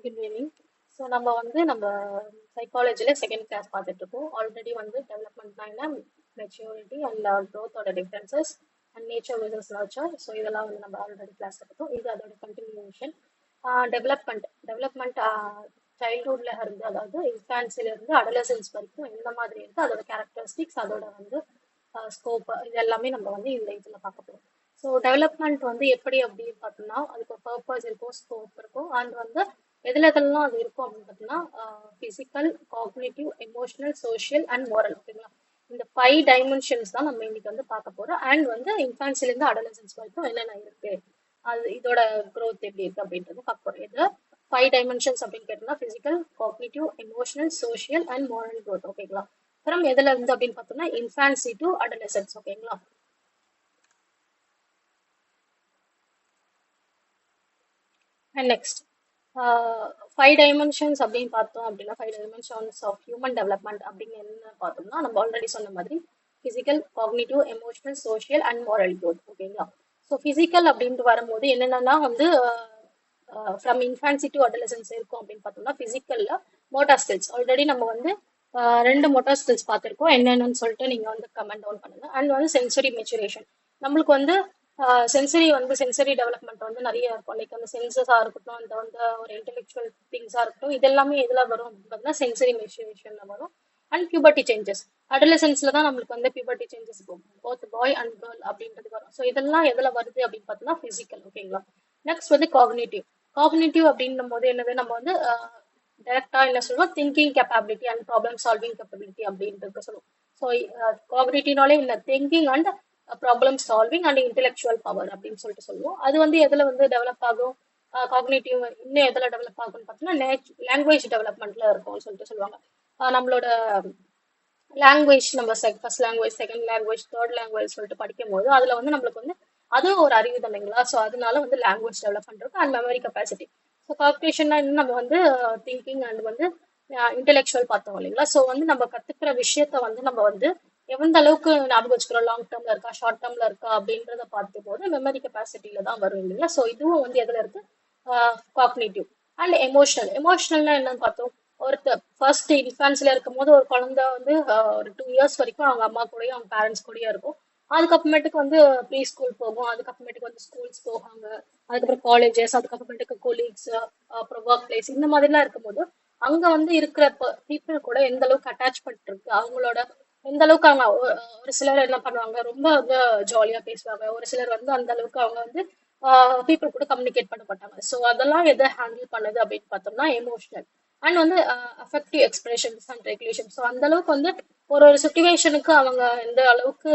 Good evening. So நம்ம வந்து நம்ம சைக்காலஜியில் செகண்ட் கிளாஸ் பார்த்துட்டு இருக்கோம். ஆல்ரெடி வந்து டெவலப்மெண்ட்னா என்ன, மெச்சூரிட்டி அண்ட் க்ரோத்தோட differences and nature versus nurture. So இதெல்லாம் வந்து நம்ம ஆல்ரெடி கிளாஸ் எடுத்தோம். இது அதோட கண்டினியூஷன். டெவலப்மெண்ட் சைல்ட்ஹுட்ல இருந்து, அதாவது இன்ஃபான்சில இருந்து அடலசன்ஸ் வரைக்கும் எந்த மாதிரி இருக்கு, அதோட கேரக்டரிஸ்டிக்ஸ், அதோட வந்து ஸ்கோப், இது எல்லாமே நம்ம வந்து இந்த இதில் பார்க்க போகிறோம். ஸோ டெவலப்மெண்ட் வந்து எப்படி அப்படின்னு பார்த்தோம்னா, அதுக்கு ஒரு பர்பஸ் இருக்கும், ஸ்கோப் இருக்கும், அண்ட் வந்து எதுலாம் அது இருக்கும் அப்படின்னு பார்த்தீங்கன்னா, physical, cognitive, emotional, social and moral. ஓகேங்களா? இந்த 5 டைமென்ஷன்ஸ் தான் நம்ம இன்னைக்கு வந்து பார்க்க போறோம். அண்ட் வந்து இன்ஃபான்சிலேருந்து அடலசன்ஸ் வரைக்கும் என்னென்ன இருக்கு, அது இதோட க்ரோத் எப்படி இருக்கு அப்படின்றது பார்க்க போறோம். இது 5 டைமென்ஷன்ஸ் அப்படின்னு கேட்டோம்னா, physical, cognitive, emotional, social and moral growth. ஓகேங்களா? அப்புறம் எதுல இருந்து அப்படின்னு பார்த்தோம்னா, இன்ஃபான்சி டு அடலசன்ஸ். ஓகேங்களா? அண்ட் நெக்ஸ்ட் 5 டைமென்ஷன்ஸ் அப்படின்னு பார்த்தோம் அப்படின்னா, 5 டைமென்ஷன்ஸ் ஆஃப் ஹியூமன் டெவலப்மெண்ட் அப்படின்னு என்ன பார்த்தோம்னா, நம்ம ஆல்ரெடி சொன்ன மாதிரி physical, cognitive, emotional, social and moral growth. ஓகேங்களா? ஸோ ஃபிசிக்கல் அப்படின்ட்டு வரும்போது என்னென்னா வந்து ஃப்ரம் இன்ஃபான்சி டு அடலசன்ஸ் இருக்கும் அப்படின்னு பார்த்தோம்னா, ஃபிசிக்கல்ல மோட்டார் ஸ்கில்ஸ் ஆல்ரெடி நம்ம வந்து 2 மோட்டார் ஸ்கில்ஸ் பார்த்துருக்கோம். என்னென்னு சொல்லிட்டு நீங்கள் வந்து கமெண்ட் டவுன் பண்ணுங்க. அண்ட் வந்து சென்சரி மெச்சுரேஷன். நம்மளுக்கு வந்து சென்சரி டெவலப்மெண்ட் வந்து நிறைய இருக்கும். லைக் அந்த சென்சஸாக இருக்கட்டும், அந்த வந்து ஒரு இன்டெலெக்சுவல் திங்ஸாக இருக்கட்டும், இதெல்லாமே எதில் வரும் அப்படின்னு பார்த்தீங்கன்னா, சென்சரி மெச்சுரேஷன்ல வரும். அண்ட் பியூபர்ட்டி சேஞ்சஸ், அடலசன்ஸ்ல தான் நம்மளுக்கு வந்து பியூபர்ட்டி சேஞ்சஸ் இருக்கும், போத் பாய் அண்ட் கேர்ள் அப்படின்றது வரும். ஸோ இதெல்லாம் எதில் வருது அப்படின்னு பார்த்தோம்னா, ஃபிசிக்கல். ஓகேங்களா? நெக்ஸ்ட் வந்து காக்னிட்டிவ் அப்படின்னும் போது என்னது, நம்ம வந்து டைரக்டா என்ன சொல்லுவோம், thinking capability and problem solving capability அப்படின்றது சொல்லுவோம். ஸோ காக்னிட்டிவ்னாலே என்ன, thinking and problem solving and intellectual power அப்படின்னு சொல்லிட்டு சொல்லுவோம். அது வந்து எதுல வந்து டெவலப் ஆகும், காக்னிட்டிவ் இன்னும் எதுல டெவலப் ஆகும்னு பார்த்தீங்கன்னா, லாங்குவேஜ் டெவலப்மெண்ட்ல இருக்கும்னு சொல்லிட்டு சொல்லுவாங்க. நம்மளோட லாங்குவேஜ், நம்ம first language, second language, third language சொல்லிட்டு படிக்கும் போது அதுல வந்து நம்மளுக்கு வந்து அது ஒரு அறிவு தானேங்களா. ஸோ அதனால வந்து லாங்குவேஜ் டெவலப் பண்றது அண்ட் மெமரி கெப்பாசிட்டி. ஸோ காக்னிஷன்னா இன்னும் நம்ம வந்து திங்கிங் அண்ட் வந்து இன்டெலெக்சுவல் பார்த்தோம் இல்லைங்களா. ஸோ வந்து நம்ம கத்துக்கிற விஷயத்த வந்து நம்ம வந்து எந்த அளவுக்கு ஞாபகம் வச்சுக்கிறோம், லாங் டேர்ம்ல இருக்கா, ஷார்ட் டேர்ம்ல இருக்கா அப்படின்றத பார்க்கும் போது மெமரி கெப்பாசிட்டியில தான் வரும் இல்லைங்களா. ஸோ இதுவும் வந்து எதுல இருக்கு, காக்னிட்டிவ். அண்ட் எமோஷனல்னா என்னன்னு பார்த்தோம், ஒருத்தர் ஃபர்ஸ்ட் இன்ஃபான்ஸ்ல இருக்கும் போது ஒரு குழந்தை வந்து ஒரு 2 இயர்ஸ் வரைக்கும் அவங்க அம்மா கூடயும் அவங்க பேரண்ட்ஸ் கூடயும் இருக்கும். அதுக்கப்புறமேட்டுக்கு வந்து ப்ரீ ஸ்கூல் போகும், அதுக்கப்புறமேட்டுக்கு வந்து ஸ்கூல்ஸ் போவாங்க, அதுக்கப்புறம் காலேஜஸ், அதுக்கப்புறமேட்டுக்கு கொலீக்ஸ், அப்புறம் ஒர்க் பிளேஸ், இந்த மாதிரிலாம் இருக்கும்போது அங்க வந்து இருக்கிற பீப்புள் கூட எந்த அளவுக்கு அட்டாச்மெண்ட் இருக்கு, அவங்களோட எந்த அளவுக்கு அவங்க ஒரு சிலர் என்ன பண்ணுவாங்க, ரொம்ப வந்து ஜாலியா பேசுவாங்க, ஒரு சிலர் வந்து அந்த அளவுக்கு அவங்க வந்து பீப்புள் கூட கம்யூனிகேட் பண்ண மாட்டாங்க. ஸோ அதெல்லாம் எதை ஹேண்டில் பண்ணுது அப்படின்னு பார்த்தோம்னா, எமோஷனல். அண்ட் வந்து affective expressions and regulation. So அந்த அளவுக்கு வந்து ஒரு சுச்சுவேஷனுக்கு அவங்க எந்த அளவுக்கு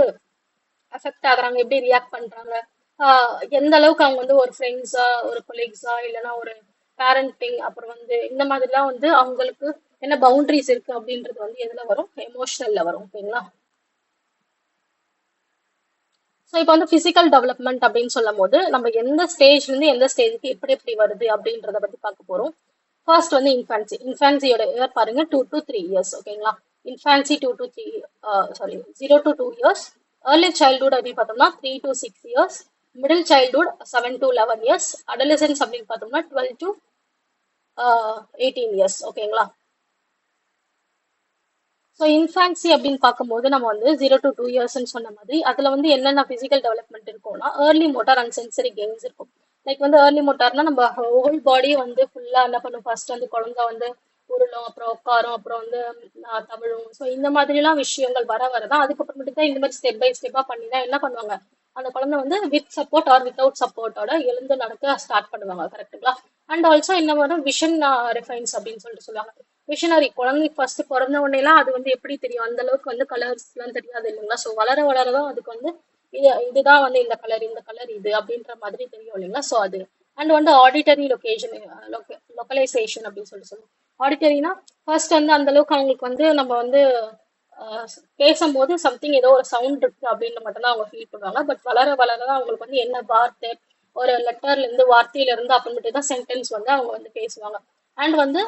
அஃபெக்ட் ஆகுறாங்க, எப்படி ரியாக்ட் பண்றாங்க, எந்த அளவுக்கு அவங்க வந்து ஒரு ஃப்ரெண்ட்ஸா, ஒரு கொலீக்ஸா, இல்லைன்னா ஒரு பேரண்டிங், அப்புறம் வந்து இந்த மாதிரிலாம் வந்து அவங்களுக்கு என்ன பவுண்டரிஸ் இருக்கு அப்படின்றது வந்து எதுல வரும், எமோஷனல்ல வரும். ஓகேங்களா? ஸோ இப்போ வந்து பிசிக்கல் டெவலப்மெண்ட் அப்படின்னு சொல்லும் போது நம்ம எந்த ஸ்டேஜ்ல இருந்து எந்த ஸ்டேஜுக்கு எப்படி எப்படி வருது அப்படின்றத பத்தி பார்க்க போறோம். ஃபர்ஸ்ட் வந்து இன்ஃபான்சியோட இயர் பாருங்க, 2 to 3 இயர்ஸ். ஓகேங்களா? Infancy 2 to 3, sorry 0 to 2 years. Early childhood அப்படின்னு பார்த்தோம்னா 3 to 6 years. Middle childhood 7 to 11 years. Adolescence அப்படின்னு பார்த்தோம்னா 12 to 18 இயர்ஸ். ஓகேங்களா? ஸோ இன்ஃபான்சி அப்படின்னு பார்க்கும்போது நம்ம வந்து 0 to 2 இயர்ஸ்ன்னு சொன்ன மாதிரி அதுல வந்து என்னென்ன பிசிக்கல் டெவலப்மெண்ட் இருக்கும்னா, early motor and sensory gains இருக்கும். லைக் வந்து ஏர்லி மோட்டார்னா நம்ம ஹோல் பாடியை வந்து ஃபுல்லா என்ன பண்ணும், ஃபர்ஸ்ட் வந்து குழந்தை வந்து உருளும், அப்புறம் உட்காரும், அப்புறம் வந்து தமிழும். ஸோ இந்த மாதிரிலாம் விஷயங்கள் வர வரதான் அதுக்கப்புறமேட்டு தான் இந்த மாதிரி ஸ்டெப் பை ஸ்டெப்பா பண்ணி தான் என்ன பண்ணுவாங்க, அந்த குழந்தை வந்து வித் சப்போர்ட் ஆர் வித்தவுட் சப்போர்ட்டோட எழுந்து நடக்க ஸ்டார்ட் பண்ணுவாங்க. கரெக்டுங்களா? அண்ட் ஆல்சோ என்ன வரும், விஷன் ரெஃபைன்ஸ் அப்படின்னு சொல்லிட்டு சொல்லுவாங்க. விஷனரி, குழந்தைக்கு ஃபர்ஸ்ட் பிறந்த உடனே எல்லாம் அது வந்து எப்படி தெரியும், அந்த அளவுக்கு வந்து கலர்ஸ் எல்லாம் தெரியாது இல்லைங்களா. ஸோ வளர வளரதான் அதுக்கு வந்து இதுதான் வந்து இந்த கலர் இது அப்படின்ற மாதிரி தெரியும் இல்லைங்களா. ஸோ அது அண்ட் வந்து ஆடிட்டரி லொக்கலைசேஷன் அப்படின்னு சொல்லுவோம். ஆடிட்டரினா ஃபர்ஸ்ட் வந்து அந்த அளவுக்கு அவங்களுக்கு வந்து நம்ம வந்து பேசும்போது சம்திங் ஏதோ ஒரு சவுண்ட் இருக்கு அப்படின்னு மட்டும்தான் அவங்க ஃபீல் பண்ணுவாங்க. பட் வளர வளரதான் அவங்களுக்கு வந்து என்ன வார்த்தை, ஒரு லெட்டர்ல இருந்து வார்த்தையில இருந்து அப்புறமேட்டு தான் சென்டென்ஸ் வந்து அவங்க வந்து பேசுவாங்க. அண்ட் வந்து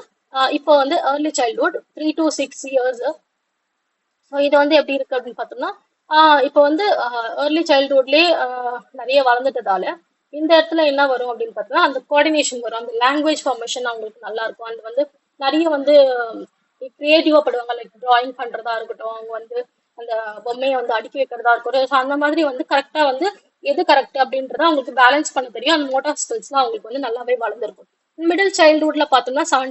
இப்போ வந்து early childhood 3 to 6 years. So இது வந்து எப்படி இருக்கு அப்படின்னு பார்த்தோம்னா, இப்போ வந்து ஏர்லி சைல்ட்ஹுட்லேயே நிறைய வளர்ந்துட்டதால இந்த இடத்துல என்ன வரும் அப்படின்னு பார்த்தோம்னா அந்த கோஆர்டினேஷன் வரும், அந்த லாங்குவேஜ் ஃபார்மேஷன் அவங்களுக்கு நல்லா இருக்கும். அண்ட் வந்து நிறைய வந்து கிரியேட்டிவா படுவாங்க, லைக் டிராயிங் பண்றதா இருக்கட்டும், அவங்க வந்து அந்த பொம்மையை வந்து அடுக்கி வைக்கிறதா இருக்கட்டும். ஸோ அந்த மாதிரி வந்து கரெக்டா வந்து எது கரெக்ட் அப்படின்றத அவங்களுக்கு பேலன்ஸ் பண்ண தெரியும். அந்த மோட்டார் ஸ்கில்ஸ்லாம் அவங்களுக்கு வந்து நல்லாவே வளர்ந்துருக்கும். மிடில் சைல்ட்ஹுட்ல பார்த்தோம்னா 7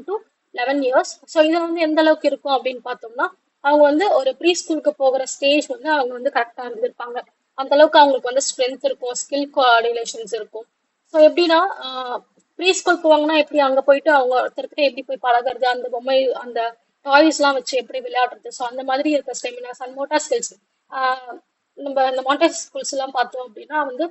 to 11 இயர்ஸ். ஸோ இது வந்து எந்த அளவுக்கு இருக்கும் அப்படின்னு பார்த்தோம்னா அவங்க வந்து ஒரு ப்ரீ ஸ்கூலுக்கு போகிற ஸ்டேஜ் வந்து அவங்க வந்து கரெக்டா இருந்திருப்பாங்க. அந்த அளவுக்கு அவங்களுக்கு வந்து ஸ்ட்ரென்த் இருக்கும், ஸ்கில் கோஆர்டினேஷன்ஸ் இருக்கும். ஸோ எப்படின்னா ப்ரீ ஸ்கூல் போவாங்கன்னா எப்படி அங்க போயிட்டு அவங்க ஒருத்தர்கிட்ட எப்படி போய் பழகுறது, அந்த பொம்மை அந்த டாய்ஸ் எல்லாம் வச்சு எப்படி விளையாடுறது, ஸோ அந்த மாதிரி இருக்க ஸ்டெமினாஸ் அண்ட் மோட்டார் ஸ்கில்ஸ். நம்ம இந்த மாண்டர் ஸ்கூல்ஸ் எல்லாம் பார்த்தோம் அப்படின்னா வந்து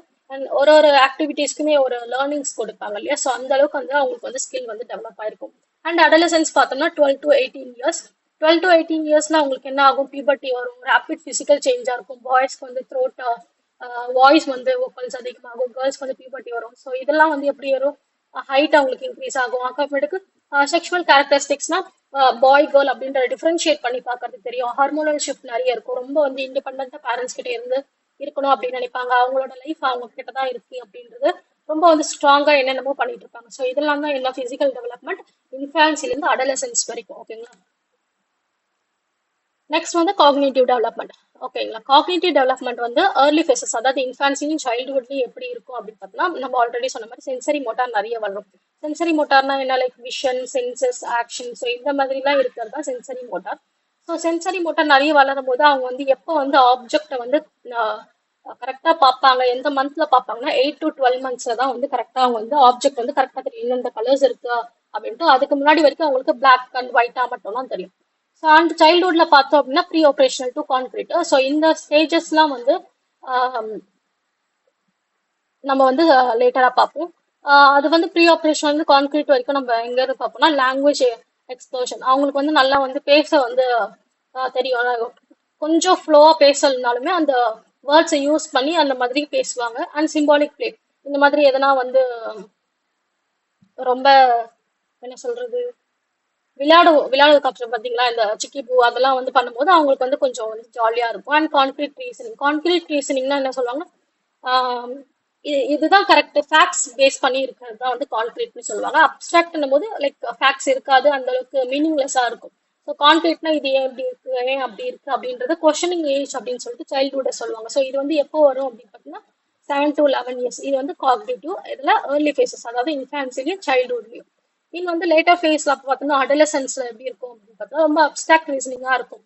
ஒரு ஒரு ஆக்டிவிட்டீஸ்க்குமே ஒரு லேர்னிங்ஸ் கொடுப்பாங்க இல்லையா, ஸோ அந்த அளவுக்கு வந்து அவங்களுக்கு வந்து ஸ்கில் வந்து டெவலப் ஆயிருக்கும். அண்ட் அடலசன்ஸ் பார்த்தோம்னா 12 to 18 இயர்ஸ். 12 to 18 இயர்ஸ்ல அவங்களுக்கு என்ன ஆகும், பியூபர்ட்டி வரும், ரேபிட் பிசிக்கல் சேஞ்சா இருக்கும். பாய்ஸ்க்கு வந்து த்ரோட் வாய்ஸ் வந்து வோக்கல்ஸ் அதிகமாகும், கேர்ள்ஸ்க்கு வந்து பியூபர்ட்டி வரும். ஸோ இதெல்லாம் வந்து எப்படி வரும், ஹைட் அவங்களுக்கு இன்க்ரீஸ் ஆகும். அப்புறமேட்டுக்கு செக்ஷுவல் கேரக்டரிஸ்டிக்ஸ்னா பாய் கேர்ள் அப்படின்ற டிஃபரன்ஷியேட் பண்ணி பார்க்கறதுக்கு தெரியும். ஹார்மோனல் ஷிஃப்ட் நிறைய இருக்கும். ரொம்ப வந்து இண்டிபெண்டா பேரண்ட்ஸ் கிட்ட இருந்து இருக்கணும் அப்படின்னு நினைப்பாங்க. அவங்களோட லைஃப் அவங்க கிட்ட தான் இருக்கு அப்படின்றது ரொம்ப வந்து ஸ்ட்ராங்கா என்னென்னமோ பண்ணிட்டு இருப்பாங்க. ஸோ இதெல்லாம் தான் என்ன பிசிக்கல் டெவலப்மெண்ட் இன்ஃபான்சில இருந்து அடலசன்ஸ் வரைக்கும். ஓகேங்களா. நெக்ஸ்ட் வந்து காக்னிட்டிவ் டெவலப்மெண்ட். ஓகேங்களா. காக்னிட்டிவ் டெவலப்மெண்ட் வந்து ஏர்லி ஃபேசஸ், அதாவது இன்ஃபான்சிலையும் சைல்டுஹுட்லையும் எப்படி இருக்கும் அப்படின்னு பார்த்தோம்னா நம்ம ஆல்ரெடி சொன்ன மாதிரி சென்சரி மோட்டார் நிறைய வளரும். சென்சரி மோட்டார்னா என்ன, like vision, senses, action. So இந்த மாதிரிலாம் இருக்கிறது தான் sensory motor. So sensory motor நிறைய வளரும் போது அவங்க வந்து எப்போ வந்து ஆப்ஜெக்டை வந்து கரெக்டாக பார்ப்பாங்க, எந்த மந்த்ல பார்ப்பாங்கன்னா 8 to 12 monthsல தான் வந்து கரெக்டாக அவங்க வந்து ஆப்ஜெக்ட் வந்து கரெக்டாக தெரியும், எந்தெந்த கலர்ஸ் இருக்கு அப்படின்ட்டு. அதுக்கு முன்னாடி வரைக்கும் அவங்களுக்கு பிளாக் அண்ட் ஒயிட்டா மட்டும் தான் தெரியும். ஸோ அண்ட் சைல்ட்ஹுட்ல பார்த்தோம் அப்படின்னா pre operational to concrete. So இந்த ஸ்டேஜஸ்லாம் வந்து ஆஹ் நம்ம வந்து லேட்டரா பார்ப்போம். அது வந்து ப்ரீ ஆப்ரேஷன் வந்து கான்கிரீட் வரைக்கும் நம்ம எங்க இருந்து பார்ப்போம்னா லாங்குவேஜ் எக்ஸ்ப்ளோஷன். அவங்களுக்கு வந்து நல்லா வந்து பேச வந்து தெரியும். கொஞ்சம் ஃப்ளோவா பேசலனாலுமே அந்த வேர்ட்ஸை யூஸ் பண்ணி அந்த மாதிரி பேசுவாங்க. அண்ட் சிம்பாலிக் பிளே இந்த மாதிரி எதனா வந்து ரொம்ப என்ன சொல்றது, விளையாடுறதுக்கு அப்புறம் பாத்தீங்களா இந்த சிக்கி பூ அதெல்லாம் வந்து பண்ணும்போது அவங்களுக்கு வந்து கொஞ்சம் வந்து ஜாலியா இருக்கும். அண்ட் கான்கிரீட் ரீசனிங்னா என்ன சொல்லுவாங்கன்னா இதுதான் கரெக்ட், ஃபேக்ட்ஸ் பேஸ் பண்ணி இருக்கிறது தான் வந்து கான்கிரீட்னு சொல்லுவாங்க. அப்டிராக்ட்னும் போது லைக் ஃபேக்ட்ஸ் இருக்காது, அந்த அளவுக்கு மீனிங்லெஸ்ஸா இருக்கும். ஸோ கான்கிரீட்னா இது ஏன் இப்படி இருக்கு, ஏன் அப்படி இருக்கு அப்படின்றது கொஸ்டினிங் ஏஜ் அப்படின்னு சொல்லிட்டு சைல்ட்ஹுட்டை சொல்லுவாங்க. ஸோ இது வந்து எப்போ வரும் அப்படின்னு பார்த்தீங்கன்னா 7 to 11 இயர்ஸ். இது வந்து காக்னிட்டிவ், இதுல ஏர்லி ஃபேசஸ், அதாவது இன்ஃபான்சிலையும் சைல்ட்ஹுட்லயும். நீங்க வந்து லேட்டர் ஃபேஸ்ல பார்த்தோம்னா அடலசன்ஸ்ல எப்படி இருக்கும் அப்படின்னு பார்த்தா ரொம்ப அப்டிராக்ட் ரீசனிங்கா இருக்கும்.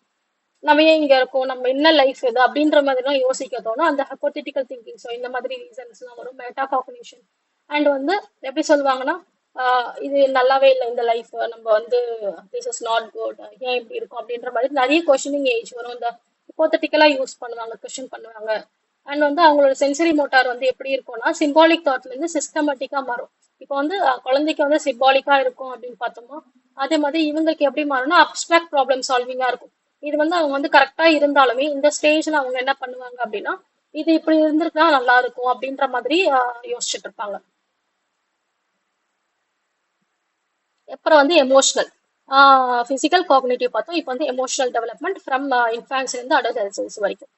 நம்ம ஏன் இங்க இருக்கோம், நம்ம என்ன லைஃப் இது அப்படின்ற மாதிரிலாம் யோசிக்க தோணும். அந்த ஹைப்போதெட்டிக்கல் திங்கிங், ஸோ இந்த மாதிரி ரீசன்ஸ்லாம் வரும். Meta cognition. அண்ட் வந்து எப்படி சொல்லுவாங்கன்னா இது நல்லாவே இல்லை இந்த லைஃப், நம்ம வந்து திஸ் இஸ் நாட் குட், ஏன் இப்படி இருக்கும் அப்படின்ற மாதிரி நிறைய கொஸ்டினிங் ஏஜ் வரும். இந்த ஹைப்போதெட்டிக்கலா யூஸ் பண்ணுவாங்க, கொஸ்டின் பண்ணுவாங்க. அண்ட் வந்து அவங்களோட சென்சரி மோட்டார் வந்து எப்படி இருக்கும்னா சிம்பாலிக் தாட்ல இருந்து சிஸ்டமேட்டிக்கா மாறும். இப்போ வந்து குழந்தைக்கு வந்து சிம்பாலிக்கா இருக்கும் அப்படின்னு பார்த்தோம்னா அதே மாதிரி இவங்களுக்கு எப்படி மாறும்னா அப்டிராக்ட் ப்ராப்ளம் சால்விங்கா இருக்கும். இது வந்து அவங்க வந்து கரெக்டா இருந்தாலுமே இந்த ஸ்டேஜ்ல அவங்க என்ன பண்ணுவாங்க அப்படின்னா இது இப்படி இருந்திருந்தா நல்லா இருக்கும் அப்படின்ற மாதிரி யோசிச்சுட்டு இருப்பாங்க. அப்புறம் வந்து எமோஷனல், பிசிக்கல் காக்னிட்டிவ் பார்த்தோம். இப்போ வந்து எமோஷனல் டெவலப்மெண்ட் ஃப்ரம் இன்ஃபான்ஸ்ல இருந்து அடல்ட்ஸ் வரைக்கும்.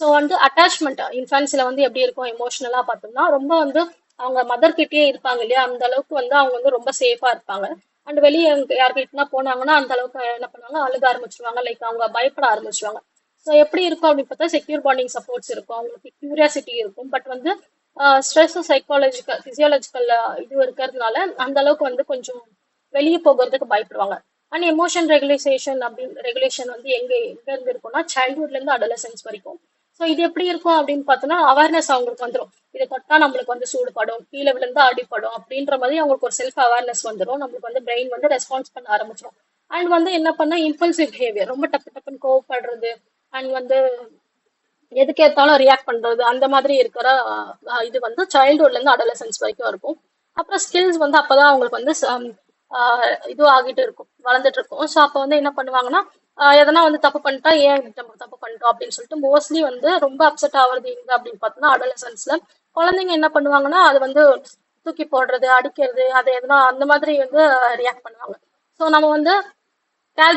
ஸோ வந்து அட்டாச்மெண்ட் இன்ஃபான்ஸ்ல வந்து எப்படி இருக்கும் எமோஷனலா பார்த்தோம்னா ரொம்ப வந்து அவங்க மதர் கிட்டயே இருப்பாங்க இல்லையா, அந்த அளவுக்கு வந்து அவங்க வந்து ரொம்ப சேஃபா இருப்பாங்க. அண்ட் வெளியே யார்கிட்டனா போனாங்கன்னா அந்த அளவுக்கு என்ன பண்ணுவாங்க, அழுக ஆரம்பிச்சிருவாங்க, லைக் அவங்க பயப்பட ஆரம்பிச்சிருவாங்க. ஸோ எப்படி இருக்கும் அப்படின்னு பார்த்தா செக்யூர் பாண்டிங் சப்போர்ட்ஸ் இருக்கும், அவங்களுக்கு கியூரியாசிட்டி இருக்கும். பட் வந்து ஸ்ட்ரெஸ், சைக்காலஜிக்கல், பிசியாலஜிக்கல் இது இருக்கிறதுனால அந்த அளவுக்கு வந்து கொஞ்சம் வெளியே போகிறதுக்கு பயப்படுவாங்க. அண்ட் எமோஷன் ரெகுலேஷன் அப்படின்னு ரெகுலேஷன் வந்து எங்க இருந்து இருக்கும்னா சைல்ட்ஹுட்ல இருந்து அடலசன்ஸ் வரைக்கும். ஸோ இது எப்படி இருக்கும் அப்படின்னு பார்த்தோம்னா அவேர்னஸ் அவங்களுக்கு வந்துடும். இதை தொட்டா நம்மளுக்கு வந்து சூடுபடும், கீழே விழுந்து அடிப்படும் அப்படின்ற மாதிரி அவங்களுக்கு ஒரு செல்ஃப் அவேர்னஸ் வந்துடும். நம்மளுக்கு வந்து பிரெயின் வந்து ரெஸ்பான்ஸ் பண்ண ஆரம்பிச்சிடும். அண்ட் வந்து என்ன பண்ணா இம்பல்சிவ் பிஹேவியர், ரொம்ப டப்பு டப்புன்னு கோவப்படுறது. அண்ட் வந்து எதுக்கு ஏத்தாலும் ரியாக்ட் பண்றது, அந்த மாதிரி இருக்கிற இது வந்து சைல்ட்ஹுட்ல இருந்து அடலசன்ஸ் வரைக்கும் இருக்கும். அப்புறம் ஸ்கில்ஸ் வந்து அப்பதான் அவங்களுக்கு வந்து இது ஆகிட்டு இருக்கும், வளர்ந்துட்டு இருக்கும். ஸோ அப்போ வந்து என்ன பண்ணுவாங்கன்னா எதனா வந்து தப்பு பண்ணிட்டா ஏன் இப்படி நம்ம தப்பு பண்ணிட்டோம் அப்படின்னு சொல்லிட்டு மோஸ்ட்லி வந்து ரொம்ப அப்செட் ஆகுறது எங்க அப்படின்னு பார்த்தோம்னா அடலசன்ஸ்ல. குழந்தைங்க என்ன பண்ணுவாங்கன்னா அது வந்து தூக்கி போடுறது, அடிக்கிறது, அது எதனா அந்த மாதிரி வந்து ரியாக்ட் பண்ணுவாங்க. ஸோ நம்ம வந்து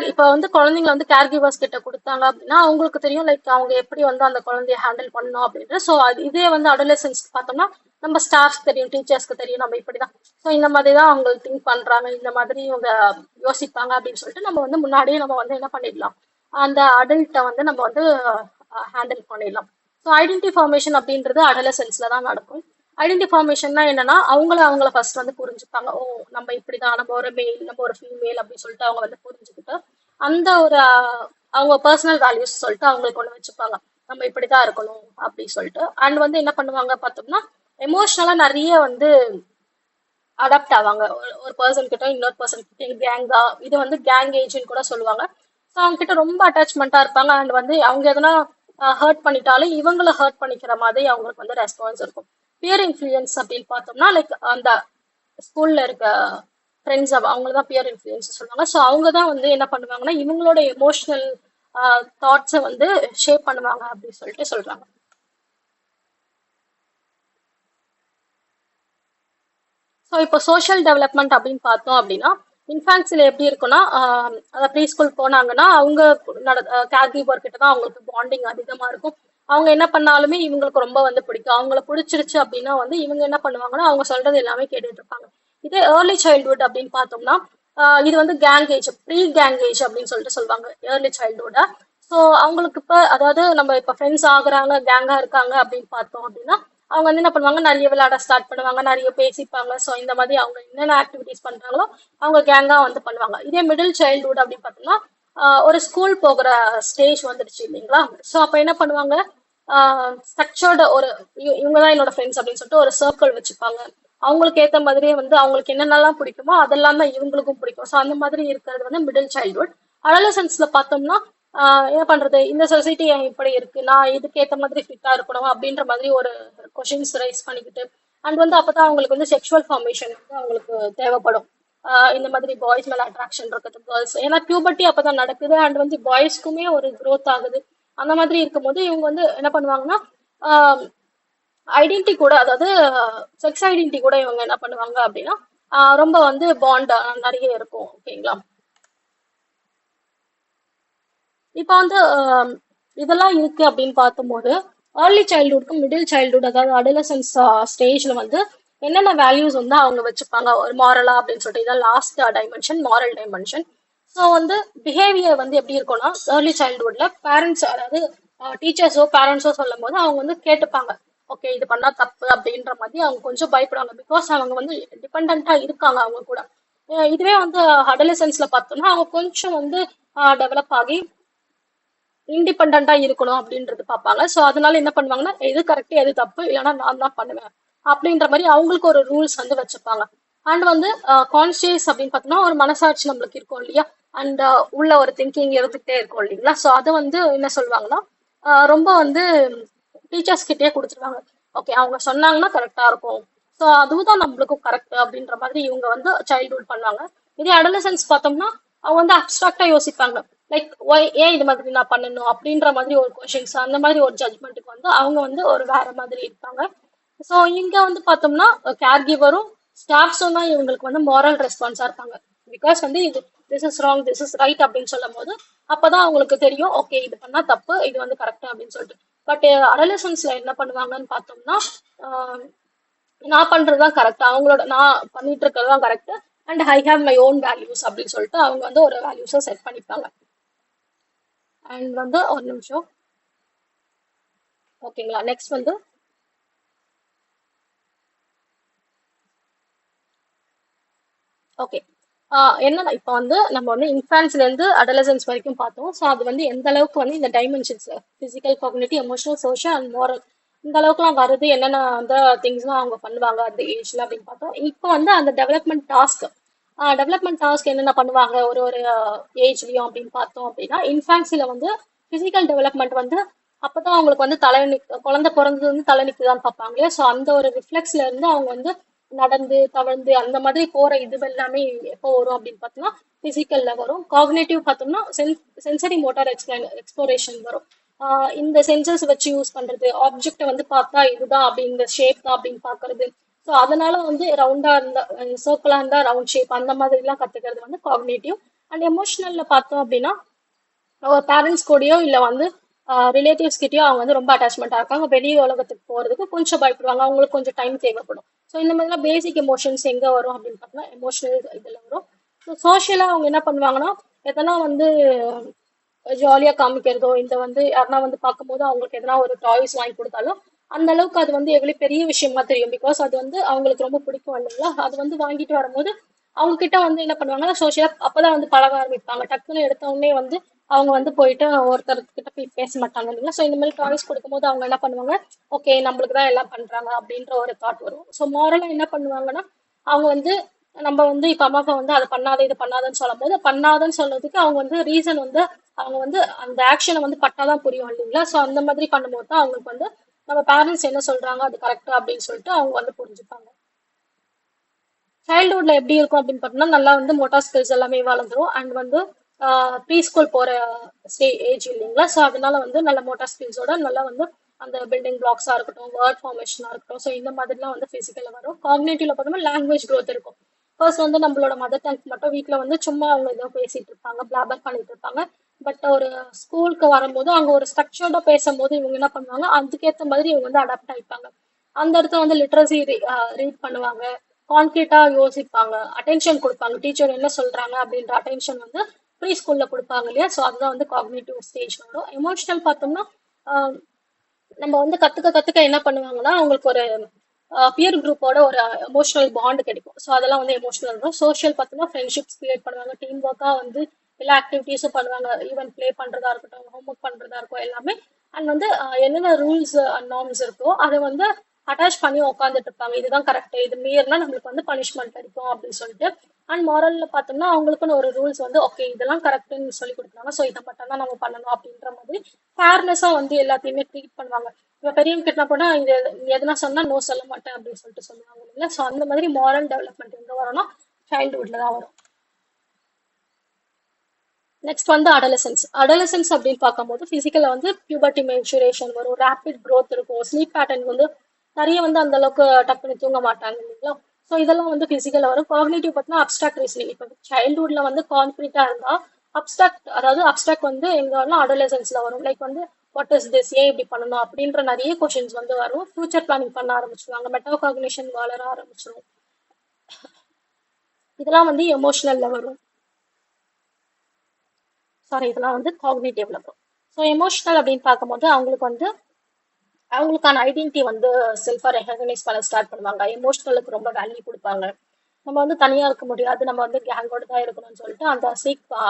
இப்போ வந்து குழந்தைங்களை வந்து கேர் கிவர்ஸ் கிட்ட கொடுத்தாங்க அப்படின்னா அவங்களுக்கு தெரியும் லைக் அவங்க எப்படி வந்து அந்த குழந்தைய ஹேண்டில் பண்ணணும் அப்படின்ட்டு. ஸோ அது இதே வந்து அடோலசன்ஸ்க்கு பார்த்தோம்னா நம்ம ஸ்டாஃப்ஸ் தெரியும், டீச்சர்ஸ்க்கு தெரியும் நம்ம இப்படிதான். ஸோ இந்த மாதிரி தான் அவங்க திங்க் பண்றாங்க, இந்த மாதிரி இவங்க யோசிப்பாங்க அப்படின்னு சொல்லிட்டு நம்ம வந்து முன்னாடியே நம்ம வந்து என்ன பண்ணிடலாம், அந்த அடல்ட்டை வந்து நம்ம வந்து ஹேண்டில் பண்ணிடலாம். ஸோ ஐடென்டி ஃபார்மேஷன் அப்படின்றது அடலசன்ஸ்ல தான் நடக்கும். ஐடென்டி ஃபார்மேஷன்னா என்னன்னா அவங்கள ஃபர்ஸ்ட் வந்து புரிஞ்சுப்பாங்க. ஓ, நம்ம இப்படிதான், நம்ம ஒரு மேல், நம்ம ஒரு ஃபீமேல் அப்படின்னு சொல்லிட்டு அவங்க வந்து புரிஞ்சுக்கிட்டு அந்த ஒரு அவங்க பர்சனல் வேல்யூஸ் சொல்லிட்டு அவங்களுக்கு ஒன்று வச்சுப்பாங்க. நம்ம இப்படிதான் இருக்கணும் அப்படி சொல்லிட்டு. அண்ட் வந்து என்ன பண்ணுவாங்க பார்த்தோம்னா எமோஷனலா நிறைய வந்து அடாப்ட் ஆவாங்க. ஒரு பர்சன் கிட்ட இன்னொரு பர்சன் கிட்ட கேங்கா, இது வந்து கேங் ஏஜ்னு கூட சொல்லுவாங்க. ஸோ அவங்க கிட்ட ரொம்ப அட்டாச்மெண்ட்டாக இருப்பாங்க. அண்ட் வந்து அவங்க எதனா ஹர்ட் பண்ணிட்டாலும் இவங்கள ஹர்ட் பண்ணிக்கிற மாதிரி அவங்களுக்கு வந்து ரெஸ்பான்ஸ் இருக்கும். பியர் இன்ஃப்ளூயன்ஸ் அப்படின்னு பார்த்தோம்னா லைக் அந்த ஸ்கூல்ல இருக்க ஃப்ரெண்ட்ஸ் அவங்கள தான் பியர் இன்ஃப்ளூயன்ஸ் சொல்லுவாங்க. ஸோ அவங்க தான் வந்து என்ன பண்ணுவாங்கன்னா இவங்களோட எமோஷனல் தாட்ஸை வந்து ஷேப் பண்ணுவாங்க அப்படின்னு சொல்லிட்டு சொல்றாங்க. ஸோ இப்போ சோஷியல் டெவலப்மெண்ட் அப்படின்னு பார்த்தோம் அப்படின்னா இன்ஃபான்ஸில் எப்படி இருக்குன்னா அதை ப்ரீ ஸ்கூல் போனாங்கன்னா அவங்க கேர் கீப்பர் கிட்ட தான் அவங்களுக்கு பாண்டிங் அதிகமாக இருக்கும். அவங்க என்ன பண்ணாலுமே இவங்களுக்கு ரொம்ப வந்து பிடிக்கும். அவங்கள பிடிச்சிருச்சு அப்படின்னா வந்து இவங்க என்ன பண்ணுவாங்கன்னா அவங்க சொல்றது எல்லாமே கேட்டுட்டு இருப்பாங்க. இதே ஏர்லி சைல்ட்ஹுட் அப்படின்னு பார்த்தோம்னா இது வந்து gang age, pre gang age அப்படின்னு சொல்லிட்டு சொல்லுவாங்க ஏர்லி சைல்ட்ஹுட்டா. ஸோ அவங்களுக்கு இப்போ அதாவது நம்ம இப்போ ஃப்ரெண்ட்ஸ் ஆகுறாங்க, கேங்கா இருக்காங்க அப்படின்னு பார்த்தோம் அப்படின்னா அவங்க வந்து என்ன பண்ணுவாங்க, நிறைய விளையாட ஸ்டார்ட் பண்ணுவாங்க, நிறைய பேசிப்பாங்க. ஸோ இந்த மாதிரி அவங்க என்னென்ன ஆக்டிவிட்டிஸ் பண்றாங்களோ அவங்க கேங்கா வந்து பண்ணுவாங்க. இதே மிடில் சைல்ட்ஹுட் அப்படின்னு பார்த்தோம்னா ஒரு ஸ்கூல் போகிற ஸ்டேஜ் வந்துடுச்சு இல்லைங்களா. ஸோ அப்போ என்ன பண்ணுவாங்க, ஸ்ட்ரக்சர்டு ஒரு இவங்க தான் என்னோட ஃப்ரெண்ட்ஸ் அப்படின்னு சொல்லிட்டு ஒரு சர்க்கிள் வச்சுப்பாங்க. அவங்களுக்கு ஏற்ற மாதிரியே வந்து அவங்களுக்கு என்னென்னலாம் பிடிக்குமோ அதெல்லாம் தான் இவங்களுக்கும் பிடிக்கும். ஸோ அந்த மாதிரி இருக்கிறது வந்து மிடில் சைல்ட்ஹுட். அடலசன்ஸ்ல பார்த்தோம்னா என்ன பண்றது, இந்த சொசைட்டி இப்படி இருக்கு, நான் இதுக்கு ஏற்ற மாதிரி ஃபிட்டா இருக்கணும் அப்படின்ற மாதிரி ஒரு கொஷின்ஸ் ரைஸ் பண்ணிக்கிட்டு அண்ட் வந்து அப்பதான் அவங்களுக்கு வந்து செக்ஷுவல் ஃபார்மேஷன் வந்து அவங்களுக்கு தேவைப்படும். இந்த மாதிரி பாய்ஸ் மேல அட்ராக்ஷன் இருக்குது கேர்ள்ஸ், ஏன்னா பியூபர்ட்டி அப்பதான் நடக்குது அண்ட் வந்து பாய்ஸ்க்குமே ஒரு growth ஆகுது. அந்த மாதிரி இருக்கும்போது இவங்க வந்து என்ன பண்ணுவாங்கன்னா ஐடென்டி கூட, அதாவது செக்ஸ் ஐடென்டி கூட இவங்க என்ன பண்ணுவாங்க அப்படின்னா ரொம்ப வந்து பாண்ட் நிறைய இருக்கும். ஓகேங்களா. இப்போ வந்து இதெல்லாம் இருக்கு அப்படின்னு பார்க்கும்போது ஏர்லி சைல்ட்ஹுட்க்கும் மிடில் சைல்ட்ஹுட் அதாவது அடலசன்ஸ் ஸ்டேஜ்ல வந்து என்னென்ன வேல்யூஸ் வந்து அவங்க வச்சுப்பாங்க ஒரு மாரலா அப்படின்னு சொல்லிட்டு, இதான் last dimension, moral dimension. So வந்து பிஹேவியர் வந்து எப்படி இருக்கும்னா ஏர்லி சைல்ட்ஹுட்ல பேரண்ட்ஸ் அதாவது டீச்சர்ஸோ பேரண்ட்ஸோ சொல்லும் போது அவங்க வந்து கேட்டுப்பாங்க. ஓகே, இது பண்ணா தப்பு அப்படின்ற மாதிரி அவங்க கொஞ்சம் பயப்படுவாங்க. பிகாஸ் அவங்க வந்து டிபெண்டா இருக்காங்க அவங்க கூட. இதுவே வந்து அடலசன்ஸ்ல பார்த்தோம்னா அவங்க கொஞ்சம் வந்து டெவலப் ஆகி இண்டிபெண்டா இருக்கணும் அப்படின்றது பார்ப்பாங்க. ஸோ அதனால என்ன பண்ணுவாங்கன்னா எது கரெக்ட் எது தப்பு, இல்லைன்னா நான் தான் பண்ணுவேன் அப்படின்ற மாதிரி அவங்களுக்கு ஒரு ரூல்ஸ் வந்து வச்சுப்பாங்க. அண்ட் வந்து கான்சியஸ் அப்படின்னு பார்த்தோம்னா ஒரு மனசாட்சி நம்மளுக்கு இருக்கும் இல்லையா. அண்ட் உள்ள ஒரு திங்கிங் இருந்துகிட்டே இருக்கும் இல்லைங்களா. ஸோ அதை வந்து என்ன சொல்லுவாங்கன்னா ரொம்ப வந்து டீச்சர்ஸ் கிட்டே கொடுத்துருவாங்க. ஓகே, அவங்க சொன்னாங்கன்னா கரெக்டா இருக்கும். ஸோ அதுவும் தான் நம்மளுக்கும் கரெக்ட் அப்படின்ற மாதிரி இவங்க வந்து சைல்ட்ஹுட் பண்ணுவாங்க. இதே அடலசன்ஸ் பார்த்தோம்னா அவங்க வந்து அப்டிராக்டா யோசிப்பாங்க. லைக் ஒய், ஏன் இது மாதிரி நான் பண்ணணும் அப்படின்ற மாதிரி ஒரு கொஷின்ஸ், அந்த மாதிரி ஒரு ஜட்மெண்ட்டுக்கு வந்து அவங்க வந்து ஒரு வேற மாதிரி இருப்பாங்க. ஸோ இங்க வந்து பார்த்தோம்னா கேர் கிவரும் ஸ்டாஃப்ஸும் தான் இவங்களுக்கு வந்து மாரல் ரெஸ்பான்ஸா இருப்பாங்க. பிகாஸ் வந்து இது this is wrong, this is right அப்படின்னு சொல்லும் போது அப்பதான் அவங்களுக்கு தெரியும் ஓகே இது பண்ணா தப்பு, இது வந்து கரெக்ட் அப்படின்னு சொல்லிட்டு. பட் அடலசன்ஸ்ல என்ன பண்ணுவாங்கன்னு பார்த்தோம்னா ஆஹ் நான் பண்றதுதான் கரெக்ட், அவங்களோட நான் பண்ணிட்டு இருக்கிறது தான் correct and I have my own values அப்படின்னு சொல்லிட்டு அவங்க வந்து ஒரு வேல்யூஸை செட் பண்ணிப்பாங்க. அண்ட் வந்து ஒரு நிமிஷம். ஓகேங்களா. நெக்ஸ்ட் வந்து ஓகே, என்னன்னா இப்போ வந்து நம்ம வந்து இன்ஃபான்ஸ்ல இருந்து அடலசன்ஸ் வரைக்கும் பார்த்தோம். ஸோ அது வந்து எந்த அளவுக்கு வந்து இந்த dimensions physical, cognitive, emotional, social and moral இந்த அளவுக்குலாம் வருது, என்னென்ன அந்த திங்ஸ்லாம் அவங்க பண்ணுவாங்க அந்த ஏஜ்ல அப்படின்னு பார்த்தோம். இப்போ வந்து அந்த டெவலப்மெண்ட் டாஸ்க் என்னென்ன பண்ணுவாங்க ஒரு ஒரு ஏஜ்லயும் அப்படின்னு பார்த்தோம் அப்படின்னா இன்ஃபான்சில வந்து பிசிக்கல் டெவலப்மெண்ட் வந்து அப்பதான் அவங்களுக்கு வந்து குழந்தை பிறந்தது வந்து தலை நிற்குதான்னு பார்ப்பாங்க இல்லையா. ஸோ அந்த ஒரு ரிஃப்ளெக்ஸ்ல இருந்து அவங்க வந்து நடந்து தவழ்ந்து அந்த மாதிரி போற இது எல்லாமே எப்போ வரும் அப்படின்னு பார்த்தோம்னா பிசிக்கல்ல வரும். காக்னேட்டிவ் பார்த்தோம்னா சென்சரி மோட்டார் எக்ஸ்ப்ளோரேஷன் வரும். இந்த சென்சர்ஸ் வச்சு யூஸ் பண்றது, ஆப்ஜெக்டை வந்து பார்த்தா இதுதான் அப்படி இந்த ஷேப் தான் அப்படின்னு பாக்குறது. ஸோ அதனால வந்து ரவுண்டா இருந்தா சர்க்கிளா இருந்தா ரவுண்ட் ஷேப் அந்த மாதிரி எல்லாம் கத்துக்கிறது வந்து காக்னேட்டிவ். அண்ட் எமோஷனல்ல பார்த்தோம் அப்படின்னா அவங்க பேரண்ட்ஸ் கூடயோ இல்லை வந்து ரிலேட்டிவ்ஸ் கிட்டயோ அவங்க வந்து ரொம்ப அட்டாச்மெண்ட்டாக இருக்காங்க, வெளி உலகத்துக்கு போகிறதுக்கு கொஞ்சம் பயப்படுவாங்க, அவங்களுக்கு கொஞ்சம் டைம் தேவைப்படும். ஸோ இந்த மாதிரிலாம் பேசிக் எமோஷன்ஸ் எங்கே வரும் அப்படின்னு பார்த்தோம்னா எமோஷனல் இதில் வரும். ஸோ சோஷியலாக அவங்க என்ன பண்ணுவாங்கன்னா எதனா வந்து ஜாலியாக காமிக்கிறதோ இந்த வந்து யாருனா வந்து பார்க்கும்போது அவங்களுக்கு எதனா ஒரு டாய்ஸ் வாங்கி கொடுத்தாலும் அந்த அளவுக்கு அது வந்து எவ்வளோ பெரிய விஷயமா தெரியும், பிகாஸ் அது வந்து அவங்களுக்கு ரொம்ப பிடிக்கும் இல்லைங்களா. அது வந்து வாங்கிட்டு வரும்போது அவங்க கிட்ட வந்து என்ன பண்ணுவாங்கன்னா சோஷியலா அப்பதான் வந்து பழக ஆரம்பிப்பாங்க. டக்குன்னு எடுத்த உடனே வந்து அவங்க வந்து போயிட்டு ஒருத்தர்கிட்ட போய் பேச மாட்டாங்க இல்லைங்களா. ஸோ இந்த மாதிரி டாய்ஸ் கொடுக்கும்போது அவங்க என்ன பண்ணுவாங்க, ஓகே நம்மளுக்கு தான் எல்லாம் பண்றாங்க அப்படின்ற ஒரு தாட் வரும். ஸோ மாரலா என்ன பண்ணுவாங்கன்னா அவங்க வந்து நம்ம வந்து இப்ப அம்மா அப்பா வந்து அதை பண்ணாத இது பண்ணாதன்னு சொல்லும் போது பண்ணாதன்னு சொல்றதுக்கு அவங்க வந்து ரீசன் வந்து அவங்க வந்து அந்த ஆக்ஷனை வந்து பட்டாதான் புரியும் இல்லைங்களா. ஸோ அந்த மாதிரி பண்ணும்போது தான் அவங்களுக்கு வந்து நம்ம பேரண்ட்ஸ் என்ன சொல்றாங்க அது கரெக்டா அப்படின்னு சொல்லிட்டு அவங்க வந்து புரிஞ்சுப்பாங்க. சைல்ட்ஹுட்ல எப்படி இருக்கும் அப்படின்னு பார்த்தோம்னா நல்லா வந்து மோட்டார் ஸ்கில்ஸ் எல்லாமே வளர்ந்துரும். அண்ட் வந்து ப்ரீ ஸ்கூல் போற ஏஜ் இல்லைங்களா. ஸோ அதனால வந்து நல்ல மோட்டார் ஸ்கில்ஸோட நல்லா வந்து அந்த பில்டிங் பிளாக்ஸா இருக்கட்டும், வேர்ட் ஃபார்மேஷனா இருக்கட்டும், ஸோ இந்த மாதிரிலாம் வந்து பிசிக்கலா வரும். காக்னேட்டிவ்ல பார்த்தோம்னா லாங்குவேஜ் growth இருக்கும். ஃபர்ஸ்ட் வந்து நம்மளோட மதர் டங் மட்டும் வீட்ல வந்து சும்மா அவங்க ஏதோ பேசிட்டு இருப்பாங்க, பிளாபர் பண்ணிட்டு இருப்பாங்க. பட் ஒரு ஸ்கூலுக்கு வரும்போது அங்க ஒரு ஸ்ட்ரக்சர்டா பேசும்போது இவங்க என்ன பண்ணுவாங்க அதுக்கேற்ற மாதிரி இவங்க வந்து அடாப்ட் ஆயிப்பாங்க. அந்த இடத்துல வந்து லிட்ரஸி ரீட் பண்ணுவாங்க, கான்கிரீட்டா யோசிப்பாங்க, அட்டென்ஷன் கொடுப்பாங்க, டீச்சர் என்ன சொல்றாங்க அப்படின்ற அட்டென்ஷன் வந்து ப்ரீ ஸ்கூல்ல கொடுப்பாங்க இல்லையா. ஸோ அதுதான் வந்து காக்னேட்டிவ் ஸ்டேஜ் வரும். எமோஷனல் பார்த்தோம்னா ஆஹ் நம்ம வந்து கத்துக்க கத்துக்க என்ன பண்ணுவாங்கன்னா அவங்களுக்கு ஒரு பியர் குரூப்போட ஒரு எமோஷனல் பாண்ட் கிடைக்கும். ஸோ அதெல்லாம் வந்து எமோஷனல் இருக்கும். சோஷியல் பார்த்தோம்னா ஃப்ரெண்ட்ஷிப்ஸ் கிரியேட் பண்ணுவாங்க, டீம் ஒர்க்காக வந்து எல்லா ஆக்டிவிட்டீஸும் பண்ணுவாங்க, ஈவன் ப்ளே பண்றதா இருக்கட்டும், ஹோம் ஒர்க் பண்றதா இருக்கும் எல்லாமே. அண்ட் வந்து என்னென்ன ரூல்ஸ் அண்ட் நார்ம்ஸ் இருக்கோ அதை வந்து அட்டாச் பண்ணி உட்காந்துட்டு இருப்பாங்க, இதுதான் கரெக்ட், இது மீறினா நம்மளுக்கு வந்து பனிஷ்மெண்ட் கிடைக்கும் அப்படின்னு சொல்லிட்டு. அண்ட் மாரல்ல பார்த்தோம்னா அவங்களுக்குன்னு ஒரு ரூல்ஸ் வந்து ஓகே இதெல்லாம் கரெக்ட்னு சொல்லி கொடுக்குறாங்க, ஸோ இதை மட்டும் தான் நம்ம பண்ணணும் அப்படின்ற மாதிரி ஃபேர்னஸா வந்து எல்லாத்தையுமே ட்ரீட் பண்ணுவாங்க. இப்போ பெரியவங்க கிட்ட போனா இது நீ எதுனா சொன்னா நோ சொல்ல மாட்டேன் அப்படின்னு சொல்லிட்டு சொல்லுவாங்க இல்லைங்களா. ஸோ அந்த மாதிரி மாரல் டெவலப்மெண்ட் எங்க வரும்னா சைல்ட்ஹுட்ல தான் வரும். நெக்ஸ்ட் வந்து அடலசன்ஸ். அடலசன்ஸ் அப்படின்னு பார்க்கும்போது பிசிக்கல்ல வந்து பியூபர்ட்டி மென்சுரேஷன் வரும், ரேபிட் growth இருக்கும், ஸ்லீப் பேட்டர்ன் வந்து நிறைய வந்து அந்த அளவுக்கு டக்குன்னு தூங்க மாட்டாங்க இல்லைங்களா. ஸோ இதெல்லாம் வந்து பிசிக்கல்ல வரும். காக்னிட்டிவ் பார்த்தீங்கன்னா அப்டிராக்ட் ரீசனிங். இப்போ சைல்ட்ஹுட்ல வந்து கான்கிரீட்டா இருந்தா அப்டிராக்ட், அதாவது அப்டிராக்ட் வந்து எங்க வரலாம் அடலசன்ஸ்ல வரும். லைக் வந்து வாட் இஸ் திஸ், ஏன் இப்படி பண்ணணும் அப்படின்ற நிறைய கொஷின்ஸ் வந்து வரும். ஃபியூச்சர் பிளானிங் பண்ண ஆரம்பிச்சிருவாங்க, மெட்டா காக்னிஷன் வளர ஆரம்பிச்சிடும். இதெல்லாம் வந்து எமோஷனல்ல வரும். சாரி, இதெல்லாம் வந்து காக்னிட்டிவ்ல வரும். ஸோ எமோஷனல் அப்படின்னு பார்க்கும்போது அவங்களுக்கு வந்து அவங்களுக்கான ஐடென்டிட்டி வந்து செல்ஃபா ரெகக்னைஸ் பண்ண ஸ்டார்ட் பண்ணுவாங்க, எமோஷனலுக்கு ரொம்ப வேல்யூ கொடுப்பாங்க. நம்ம வந்து தனியா இருக்க முடியாது, நம்ம வந்து கேங்கோட தான் இருக்கணும்னு சொல்லிட்டு அந்த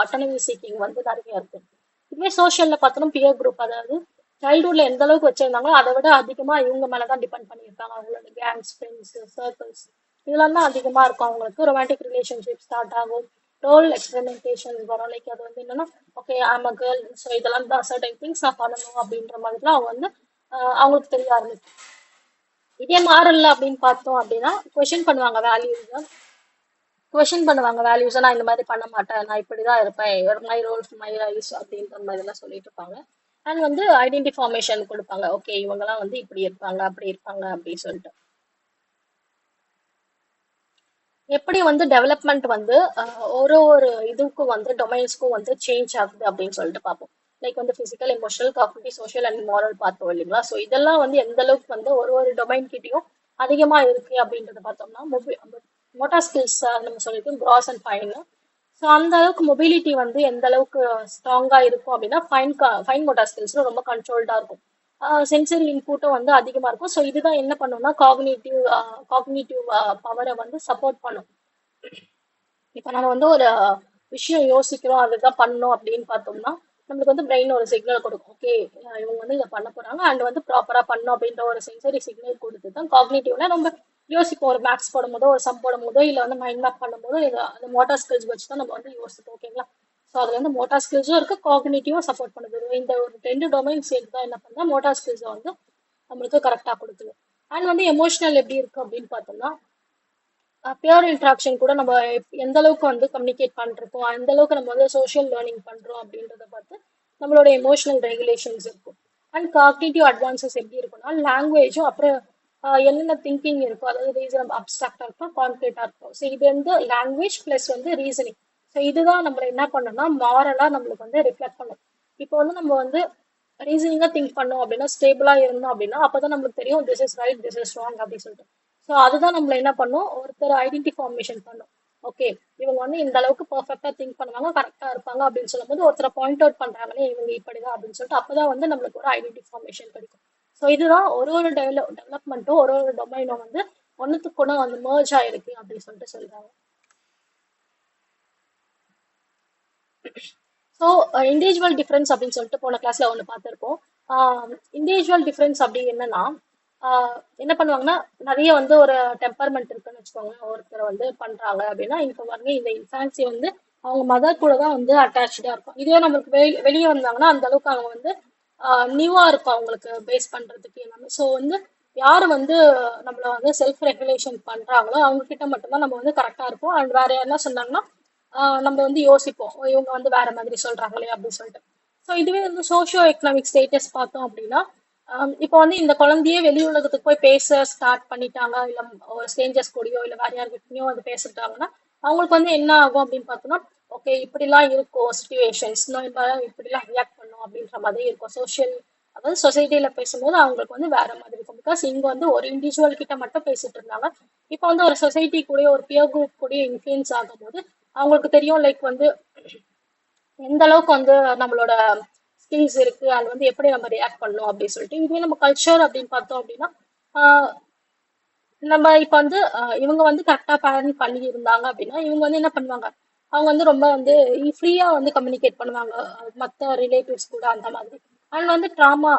அட்டானமி சீக்கிங் வந்து நிறைய இருக்கும். இதுவே சோஷியல்ல பார்த்தோம்னா பியர் குரூப், அதாவது சைல்ட்ஹுட்ல எந்த அளவுக்கு வச்சிருந்தாங்களோ அதை விட அதிகமா இவங்க மேலதான் டிபெண்ட் பண்ணியிருக்காங்க. அவங்களோட கேங்ஸ், ஃப்ரெண்ட்ஸ், சர்க்கிள்ஸ் இதெல்லாம் தான் அதிகமா இருக்கும். அவங்களுக்கு ரொமான்டிக் ரிலேஷன்ஷிப் ஸ்டார்ட் ஆகும், ரோல் எக்ஸ்பெரிமெண்டேஷன் வரும். லைக் அது வந்து என்னன்னா okay I'm a girl, so இதெல்லாம் தான் சர்டன் திங்ஸ் நான் பண்ணணும் அப்படின்ற மாதிரிலாம் அவங்க வந்து அவங்களுக்கு தெரிய ஆரம்பிக்கும். இதே மாறல அப்படின்னு பார்த்தோம் அப்படின்னா கொஷின் பண்ணுவாங்க வேல்யூஸ், நான் இந்த மாதிரி பண்ண மாட்டேன், நான் இப்படிதான் இருப்பேன், மை ரோல்ஸ் மை ரைஸ் அப்படின்ற மாதிரி எல்லாம் சொல்லிட்டு இருப்பாங்க. அண்ட் வந்து ஐடென்டி ஃபார்மேஷன் கொடுப்பாங்க, ஓகே இவங்கெல்லாம் வந்து இப்படி இருப்பாங்க அப்படி இருப்பாங்க அப்படின்னு சொல்லிட்டு. எப்படி வந்து டெவலப்மெண்ட் வந்து ஒரு ஒரு இதுக்கும் வந்து டொமைன்ஸ்க்கும் வந்து சேஞ்ச் ஆகுது அப்படின்னு சொல்லிட்டு பார்ப்போம். லைக் வந்து physical, emotional, cognitive, social and moral பார்த்தோம் இல்லைங்களா. ஸோ இதெல்லாம் வந்து எந்த அளவுக்கு வந்து ஒரு ஒரு டொமைன் கிட்டயும் அதிகமா இருக்கு அப்படின்றத பார்த்தோம்னா மோட்டார் ஸ்கில்ஸ் நம்ம சொல்லியிருக்கோம் கிராஸ் அண்ட் ஃபைன். ஸோ அந்த அளவுக்கு மொபிலிட்டி வந்து எந்த அளவுக்கு ஸ்ட்ராங்கா இருக்கும் அப்படின்னா ஃபைன் மோட்டார் ஸ்கில்ஸ் ரொம்ப கண்ட்ரோல்டா இருக்கும். சென்சரி இன்புட்டும் வந்து அதிகமா இருக்கும். ஸோ இதுதான் என்ன பண்ணும்னா காக்னிட்டிவ் பவரை வந்து சப்போர்ட் பண்ணும். இப்போ நம்ம வந்து ஒரு விஷயம் யோசிக்கிறோம் அதுதான் பண்ணணும் அப்படின்னு பார்த்தோம்னா நம்மளுக்கு வந்து பிரெயின் ஒரு சிக்னல் கொடுக்கும், ஓகே இவங்க வந்து இதை பண்ண போறாங்க அண்ட் வந்து ப்ராப்பரா பண்ணும் அப்படின்ற ஒரு சென்சரி சிக்னல் கொடுத்து தான் காக்னிட்டிவ்ல நம்ம யோசிப்போம். ஒரு மேக்ஸ் போடும் போதோ ஒரு சம் போடும் போதோ இல்லை வந்து மைண்ட் மேப் பண்ணும் போதோ அந்த மோட்டார் ஸ்கில்ஸ் வச்சு தான் நம்ம வந்து யோசிப்போம் ஓகேங்களா. ஸோ அதுல வந்து மோட்டார் ஸ்கில்ஸும் இருக்கு, காக்னிட்டிவும் சப்போர்ட் பண்ணுது. இந்த ஒரு ரெண்டு டொமைன் சேர்த்து தான் என்ன பண்ணா மோட்டார் ஸ்கில்ஸை வந்து நம்மளுக்கு கரெக்டாக கொடுக்குது. அண்ட் வந்து எமோஷனல் எப்படி இருக்கு அப்படின்னு பார்த்தோம்னா பியர் இன்ட்ராக்ஷன் கூட நம்ம எந்த அளவுக்கு வந்து கம்யூனிகேட் பண்றோம், அந்த அளவுக்கு நம்ம வந்து சோஷியல் லேர்னிங் பண்றோம் அப்படின்றத பார்த்து நம்மளோட எமோஷனல் ரெகுலேஷன்ஸ் இருக்கும். அண்ட் காக்னிட்டிவ் அட்வான்சஸ் எப்படி இருக்கும்னா லாங்குவேஜும் அப்புறம் என்னென்ன திங்கிங் இருக்கும், அதாவது ரீசன் அப்டிராக்டா இருக்கும், கான்கிரீட்டா இருக்கும். ஸோ இது வந்து லாங்குவேஜ் பிளஸ் வந்து ரீசனிங். ஸோ இதுதான் நம்மள என்ன பண்ணணும்னா மாரலா நம்மளுக்கு வந்து ரிஃப்ளெக்ட் பண்ணும். இப்போ வந்து நம்ம வந்து ரீசனிங்கா திங்க் பண்ணோம் அப்படின்னா, ஸ்டேபிளா இருந்தோம் அப்படின்னா, அப்பதான் நம்மளுக்கு தெரியும் this is right, this is wrong அப்படின்னு சொல்லிட்டு. ஸோ அதுதான் நம்மள என்ன பண்ணும், ஒருத்தர் ஐடென்டி ஃபார்மேஷன் பண்ணும். ஓகே, இவங்க வந்து இந்த அளவுக்கு பர்ஃபெக்டா திங்க் பண்ணுவாங்க, கரெக்டா இருப்பாங்க அப்படின்னு சொல்லும்போது ஒருத்தரை பாயிண்ட் அவுட் பண்றாங்களே இவங்க இப்படிதான் அப்படின்னு சொல்லிட்டு அப்பதான் வந்து நம்மளுக்கு ஒரு ஐடென்டி ஃபார்மேஷன் கிடைக்கும். ஸோ இதுதான் ஒரு ஒரு டெவலப்மெண்ட்டும் ஒரு ஒரு டொமைனும் வந்து ஒன்னுத்துக்கு ஒன்று வந்து merge ஆயிருக்கு அப்படின்னு சொல்லிட்டு சொல்றாங்க. ஸோ இண்டிவிஜுவல் டிஃப்ரென்ஸ் அப்படின்னு சொல்லிட்டு போன கிளாஸ்ல ஒன்று பார்த்துருப்போம். இண்டிவிஜுவல் டிஃப்ரென்ஸ் அப்படி என்னன்னா என்ன பண்ணுவாங்கன்னா நிறைய வந்து ஒரு டெம்பர்மெண்ட் இருக்குன்னு வச்சுக்கோங்க, ஒருத்தர் வந்து பண்றாங்க அப்படின்னா இப்போ பாருங்க இந்த இன்ஃபான்சி வந்து அவங்க மதர் கூட தான் வந்து அட்டாச்சா இருக்கும். இதுவே நம்மளுக்கு வெளியே வந்தாங்கன்னா அந்த அளவுக்கு அவங்க வந்து நியூவா இருக்கும் அவங்களுக்கு பேஸ் பண்றதுக்கு எல்லாமே. ஸோ வந்து யார் வந்து நம்மள வந்து செல்ஃப் ரெகுலேஷன் பண்றாங்களோ அவங்க கிட்ட மட்டும்தான் நம்ம வந்து கரெக்டா இருப்போம். அண்ட் வேற யாருன்னா சொன்னாங்கன்னா நம்ம வந்து யோசிப்போம், "ஓ, இவங்க வந்து வேற மாதிரி சொல்றாங்களே அப்படின்னு சொல்லிட்டு. ஸோ இதுவே வந்து சோஷியோ எக்கனாமிக் ஸ்டேட்டஸ் பார்த்தோம் அப்படின்னா இப்போ வந்து இந்த குழந்தையே வெளி உலகத்துக்கு போய் பேச ஸ்டார்ட் பண்ணிட்டாங்க, இல்ல ஒரு ஸ்ட்ரேஞ்சர்ஸ் கூடயோ இல்ல வேற யார்கிட்டயோ வந்து பேசிட்டாங்கன்னா அவங்களுக்கு வந்து என்ன ஆகும் அப்படின்னு பார்த்தோம்னா, ஓகே இப்படிலாம் இருக்கும் சுச்சுவேஷன்ஸ், நம்ம இப்படிலாம் ரியாக்ட் பண்ணோம் அப்படின்ற மாதிரி இருக்கும். அதாவது சொசைட்டில பேசும்போது அவங்களுக்கு வந்து வேற மாதிரி இருக்கும். பிகாஸ் இங்க வந்து ஒரு இண்டிவிஜுவல் கிட்ட மட்டும் பேசிட்டு இருந்தாங்க. இப்போ வந்து ஒரு சொசைட்டி கூட ஒரு பியர் குரூப் கூட இன்ஃபுளுன்ஸ் ஆகும்போது அவங்களுக்கு தெரியும் லைக் வந்து எந்த அளவுக்கு வந்து நம்மளோட ஸ்கில்ஸ் இருக்கு, அது வந்து எப்படி நம்ம ரியாக்ட் பண்ணணும் அப்படின்னு சொல்லிட்டு. இதுவே நம்ம கல்ச்சர் அப்படின்னு பார்த்தோம் அப்படின்னா ஆஹ் நம்ம இப்ப வந்து இவங்க வந்து கரெக்டா பேரண்ட் பண்ணி இருந்தாங்க அப்படின்னா இவங்க வந்து என்ன பண்ணுவாங்க, அவங்க வந்து ரொம்ப வந்து ஃப்ரீயா வந்து கம்யூனிகேட் பண்ணுவாங்க மத்த ரிலேட்டிவ்ஸ் கூட அந்த மாதிரி. அண்ட் வந்து ட்ராமா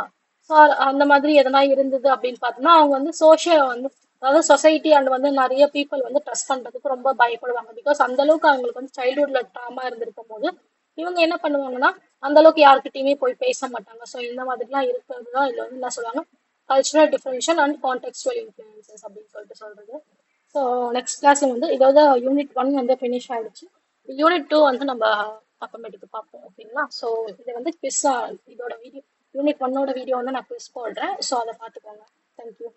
அந்த மாதிரி எதனா இருந்தது அப்படின்னு பார்த்தோம்னா அவங்க வந்து சோஷியல் வந்து அதாவது சொசைட்டி அண்ட் வந்து நிறைய பீப்புள் வந்து ட்ரஸ்ட் பண்றதுக்கு ரொம்ப பயப்படுவாங்க. பிகாஸ் அந்த அளவுக்கு அவங்களுக்கு வந்து சைல்ட்ஹுட்ல ட்ராமா இருந்திருக்கும் போது இவங்க என்ன பண்ணுவாங்கன்னா அந்த அளவுக்கு யாருக்கிட்டயுமே போய் பேச மாட்டாங்க. ஸோ இந்த மாதிரிலாம் இருக்கிறது தான் இதுல வந்து என்ன சொல்லுவாங்க, கல்ச்சுரல் டிஃபரன்ஷியல் அண்ட் கான்டெக்சுவல் இன்ஃபுளுசஸ் அப்படின்னு சொல்லிட்டு சொல்றது. ஸோ நெக்ஸ்ட் கிளாஸ்ல வந்து இதோட யூனிட் 1 வந்து ஃபினிஷ் ஆயிடுச்சு. யூனிட் 2 வந்து நம்ம அப்புறமேட்டுக்கு பார்ப்போம். ஓகேங்களா? ஸோ இதை வந்து இதோட வீடியோ யூனிட் 1ஓட வீடியோ வந்து நான் குவிஸ் போடுறேன். ஸோ அதை பார்த்துக்கோங்க. தேங்க்யூ.